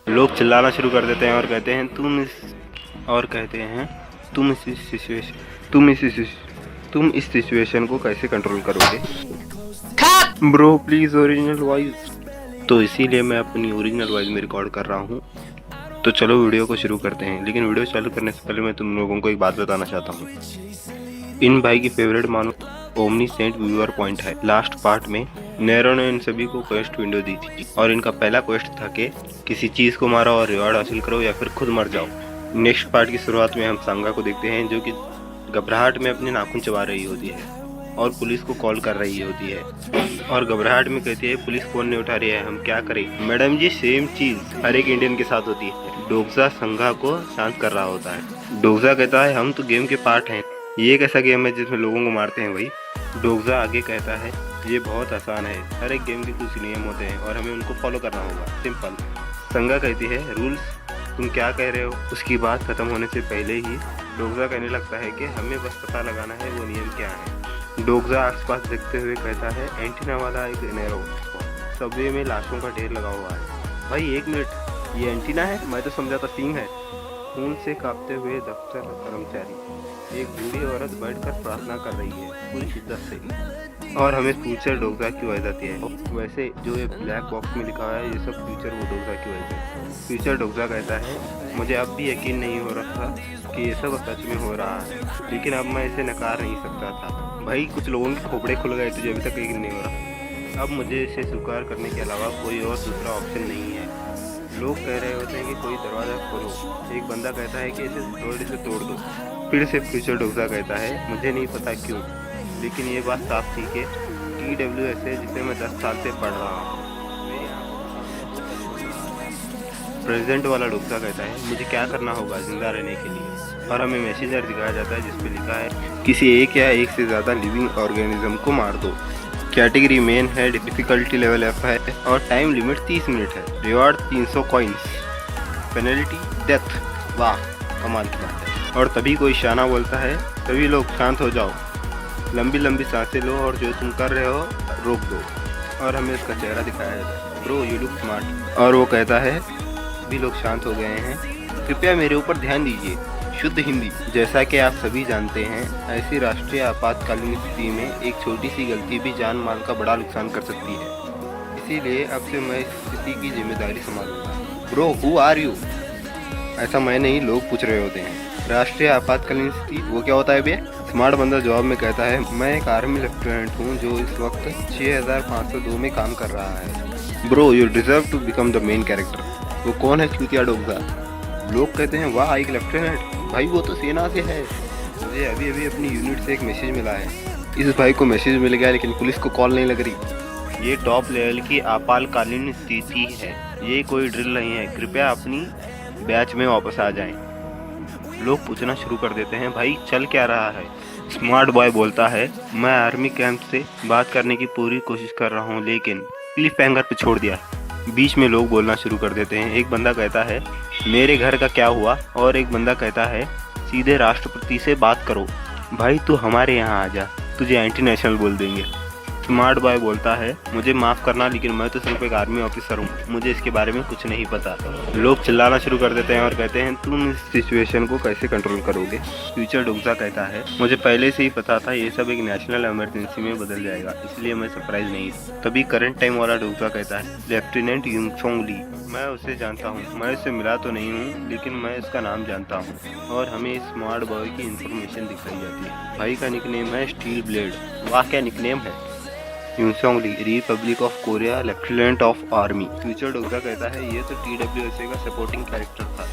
लोग चिल्लाना शुरू कर देते हैं और कहते हैं तुम इस सिचुएशन को कैसे कंट्रोल करोगे ब्रो, प्लीज ओरिजिनल वॉइस। तो इसीलिए मैं अपनी ओरिजिनल वॉइस में रिकॉर्ड कर रहा हूँ। तो चलो वीडियो को शुरू करते हैं, लेकिन वीडियो चालू करने से पहले मैं तुम लोगों को एक बात बताना चाहता हूँ। इन भाई की फेवरेट मानो ओमनी सेंट व्यूअर पॉइंट है। लास्ट पार्ट में नेरो ने इन सभी को क्वेस्ट विंडो दी थी और इनका पहला क्वेस्ट था कि किसी चीज को मारो और रिवॉर्ड हासिल करो या फिर खुद मर जाओ। नेक्स्ट पार्ट की शुरुआत में हम सांगा को देखते हैं जो कि घबराहट में अपने नाखून चबा रही होती है और पुलिस को कॉल कर रही होती है और घबराहट में कहती है पुलिस फोन नहीं उठा रही है, हम क्या करें। मैडम जी, सेम चीज हर एक इंडियन के साथ होती है। डोगजा संघा को शांत कर रहा होता है। डोगजा कहता है हम तो गेम के पार्ट हैं, ये कैसा गेम है जिसमें लोगों को मारते हैं भाई। डोगजा आगे कहता है ये बहुत आसान है, हर एक गेम के कुछ नियम होते हैं और हमें उनको फॉलो करना होगा, सिंपल। संगा कहती है रूल्स, तुम क्या कह रहे हो। उसकी बात खत्म होने से पहले ही डोगजा कहने लगता है कि हमें बस पता लगाना है वो नियम क्या है। डोगजा आसपास देखते हुए कहता है एंटीना वाला एक नेरो सबवे में लाशों का ढेर लगा हुआ है। भाई एक मिनट, ये एंटीना है? मैं तो समझा था सींग है। खून से कांपते हुए दफ्तर कर्मचारी, एक बूढ़ी औरत बैठकर प्रार्थना कर रही है पूरी शिद्दत से और हमें फ्यूचर डोगजा की वजह आती है। वैसे जो ये ब्लैक बॉक्स में लिखा है ये सब फ्यूचर वो डोगजा की वजह है। फ्यूचर डोगजा कहता है मुझे अब भी यकीन नहीं हो रहा था कि ये सब सच में हो रहा है, लेकिन अब मैं इसे नकार नहीं सकता था। भाई कुछ लोगों के खोपड़े खुल गए थे जो अभी तक यकीन नहीं हो रहा। अब मुझे इसे स्वीकार करने के अलावा कोई और दूसरा ऑप्शन नहीं है। लोग कह रहे होते हैं कि कोई दरवाज़ा खोलो। एक बंदा कहता है कि इसे तोड़ दो। फिर से फ्यूचर डोगजा कहता है मुझे नहीं पता क्यों, लेकिन ये बात साफ थी कि TWS है जिसे मैं 10 साल से पढ़ रहा हूँ। प्रेसिडेंट वाला डोगजा कहता है मुझे क्या करना होगा जिंदा रहने के लिए, और हमें मैसेजर दिखाया जाता है जिसपे लिखा है किसी एक या एक से ज़्यादा लिविंग ऑर्गेनिज्म को मार दो। कैटेगरी मेन है, डिफिकल्टी लेवल F है और टाइम लिमिट 30 मिनट है। Reward 300 coins, penalty death. वाह, कमाल की बात है। और तभी कोई शाना बोलता है सभी लोग शांत हो जाओ, लंबी लंबी सांसें लो और जो तुम कर रहे हो रोक दो। और हमें उसका चेहरा दिखाया जाता है, ब्रो यू लुक स्मार्ट। और वो कहता है सभी लोग शांत हो गए हैं, कृपया मेरे ऊपर ध्यान दीजिए। शुद्ध हिंदी। जैसा कि आप सभी जानते हैं, ऐसी राष्ट्रीय आपातकालीन स्थिति में एक छोटी सी गलती भी जान माल का बड़ा नुकसान कर सकती है। इसीलिए अब से मैं इस स्थिति की जिम्मेदारी संभालूंगा। Bro who are you? ऐसा मैं नहीं, लोग पूछ रहे होते हैं। राष्ट्रीय आपातकालीन स्थिति वो क्या होता है भैया? स्मार्ट बंदा जवाब में कहता है मैं एक आर्मी लेफ्टिनेंट हूँ जो इस वक्त 6502 में काम कर रहा है। Bro you deserve to become the main character. वो कौन है चूतिया डोगजा? लोग कहते हैं वाह एक लेफ्टिनेंट, भाई वो तो सेना से है। मुझे अभी अभी अपनी यूनिट से एक मैसेज मिला है। इस भाई को मैसेज मिल गया लेकिन पुलिस को कॉल नहीं लग रही। ये टॉप लेवल की आपातकालीन स्थिति है, ये कोई ड्रिल नहीं है, कृपया अपनी बैच में वापस आ जाएं। लोग पूछना शुरू कर देते हैं भाई चल क्या रहा है। स्मार्ट बॉय बोलता है मैं आर्मी कैंप से बात करने की पूरी कोशिश कर रहा हूँ लेकिन क्लिफ हैंगर पे छोड़ दिया। बीच में लोग बोलना शुरू कर देते हैं। एक बंदा कहता है मेरे घर का क्या हुआ, और एक बंदा कहता है सीधे राष्ट्रपति से बात करो। भाई तू हमारे यहाँ आ जा, तुझे एंटी नेशनल बोल देंगे। स्मार्ट बॉय बोलता है मुझे माफ़ करना लेकिन मैं तो सिर्फ एक आर्मी ऑफिसर हूँ, मुझे इसके बारे में कुछ नहीं पता। लोग चिल्लाना शुरू कर देते हैं और कहते हैं तुम इस सिचुएशन को कैसे कंट्रोल करोगे। फ्यूचर डोगजा कहता है मुझे पहले से ही पता था ये सब एक नेशनल इमरजेंसी में बदल जाएगा, इसलिए मैं सरप्राइज नहीं। तभी करंट टाइम वाला डोगजा कहता है लेफ्टिनेंट युनसोंग ली, मैं उसे जानता हूँ, मैं उससे मिला तो नहीं हूँ लेकिन मैं इसका नाम जानता हूँ। और हमें स्मार्ट बॉय की इन्फॉर्मेशन दिखाई जाती है। भाई का निकनेम है स्टील ब्लेड। वाह क्या निकनेम है। Yunsong Lee, Republic of Korea lieutenant of army. Future डोगजा कहता है ये तो TWSA का सपोर्टिंग कैरेक्टर था।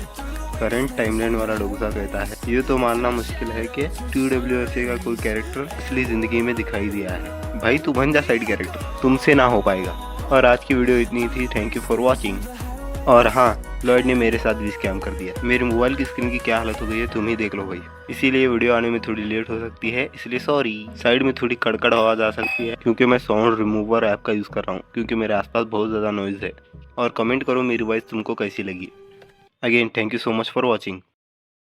करंट टाइमलाइन वाला डोगजा कहता है ये तो मानना मुश्किल है कि TWSA का कोई कैरेक्टर असली जिंदगी में दिखाई दिया है। भाई तू बन जा साइड कैरेक्टर, तुमसे ना हो पाएगा। और आज की वीडियो इतनी थी, थैंक यू फॉर वॉचिंग। और हाँ, लॉयड ने मेरे साथ भी स्कैम कर दिया। मेरे मोबाइल की स्क्रीन की क्या हालत हो गई है तुम ही देख लो भाई। इसीलिए वीडियो आने में थोड़ी लेट हो सकती है, इसलिए सॉरी। साइड में थोड़ी कड़कड़ आवाज आ सकती है क्योंकि मैं साउंड रिमूवर ऐप का यूज़ कर रहा हूँ, क्योंकि मेरे आसपास बहुत ज़्यादा नॉइज़ है। और कमेंट करो मेरी वॉइस तुमको कैसी लगी। Again thank you so much for watching.